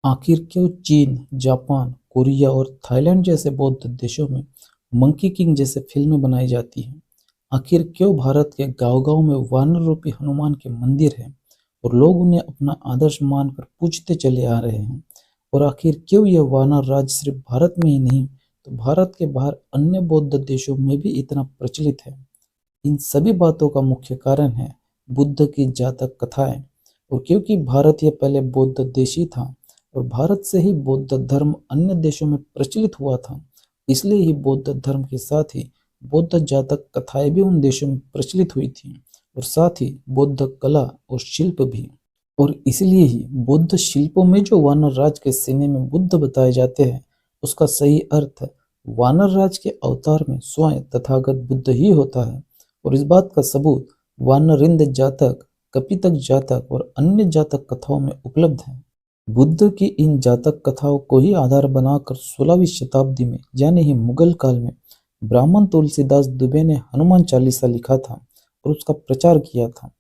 आखिर क्यों चीन, जापान, कोरिया और थाईलैंड जैसे बौद्ध देशों में मंकी किंग जैसे फिल्में बनाई जाती हैं? आखिर क्यों भारत के गांव-गांव में वानर रूपी हनुमान के मंदिर हैं और लोग उन्हें अपना आदर्श मानकर पूजते चले आ रहे हैं? और आखिर क्यों यह वानर राज सिर्फ भारत में ही नहीं, तो भारत के बाहर अन्य बौद्ध देशों में भी इतना प्रचलित है? इन सभी बातों का मुख्य कारण है बुद्ध की जातक कथाएं। और क्योंकि भारत ये पहले बौद्ध देश ही था और भारत से ही बौद्ध धर्म अन्य देशों में प्रचलित हुआ था, इसलिए ही बौद्ध धर्म के साथ ही बौद्ध जातक कथाएं भी उन देशों में प्रचलित हुई थी और साथ ही बौद्ध कला और शिल्प भी। और इसलिए ही बौद्ध शिल्पों में जो वानर राज के सीने में बुद्ध बताए जाते हैं, उसका सही अर्थ वानर राज के अवतार में स्वयं तथागत बुद्ध ही होता है। और इस बात का सबूत वानरिंद जातक, कपितक जातक और अन्य जातक कथाओं में उपलब्ध है। बुद्ध की इन जातक कथाओं को ही आधार बनाकर 16वीं शताब्दी में यानी ही मुगल काल में ब्राह्मण तुलसीदास दुबे ने हनुमान चालीसा लिखा था और उसका प्रचार किया था।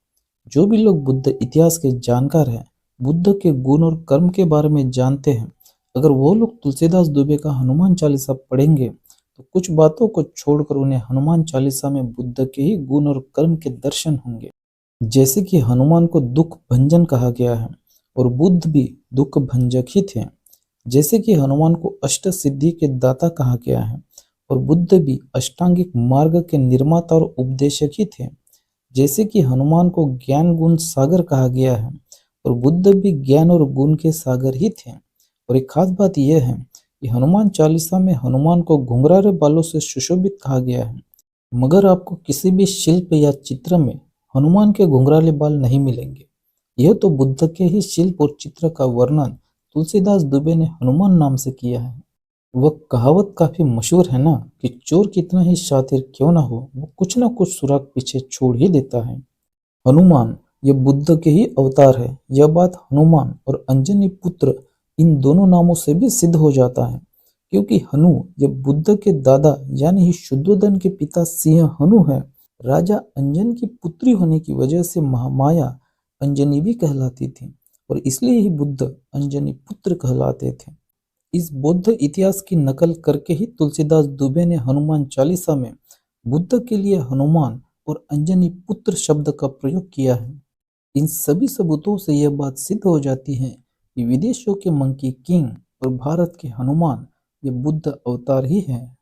जो भी लोग बुद्ध इतिहास के जानकार हैं, बुद्ध के गुण और कर्म के बारे में जानते हैं, अगर वो लोग तुलसीदास दुबे का हनुमान चालीसा पढ़ेंगे तो कुछ बातों को छोड़कर उन्हें हनुमान चालीसा में बुद्ध के ही गुण और कर्म के दर्शन होंगे। जैसे कि हनुमान को दुख भंजन कहा गया है और बुद्ध भी दुख भंजक ही थे। जैसे कि हनुमान को अष्ट सिद्धि के दाता कहा गया है और बुद्ध भी अष्टांगिक मार्ग के निर्माता और उपदेशक ही थे। जैसे कि हनुमान को ज्ञान गुण सागर कहा गया है और बुद्ध भी ज्ञान और गुण के सागर ही थे। और एक खास बात यह है कि हनुमान चालीसा में हनुमान को घुंघराले बालों से सुशोभित कहा गया है, मगर आपको किसी भी शिल्प या चित्र में हनुमान के घुंघराले बाल नहीं मिलेंगे। यह तो बुद्ध के ही शिल्प और चित्र का वर्णन तुलसीदास दुबे ने हनुमान नाम से किया है। वह कहावत काफी मशहूर है ना कि चोर कितना ही शातिर क्यों ना हो, वो कुछ ना कुछ सुराग पीछे छोड़ ही देता है। हनुमान ये बुद्ध के ही अवतार है, यह बात हनुमान और अंजनी पुत्र इन दोनों नामों से भी सिद्ध हो जाता है। क्योंकि हनु ये बुद्ध के दादा यानी ही शुद्धोधन के पिता सिंह हनु है। राजा अंजन की पुत्री होने की वजह से महामाया अंजनी भी कहलाती थी और इसलिए ही बुद्ध अंजनी पुत्र कहलाते थे। इस बौद्ध इतिहास की नकल करके ही तुलसीदास दुबे ने हनुमान चालीसा में बुद्ध के लिए हनुमान और अंजनी पुत्र शब्द का प्रयोग किया है। इन सभी सबूतों से यह बात सिद्ध हो जाती है कि विदेशों के मंकी किंग और भारत के हनुमान ये बुद्ध अवतार ही हैं।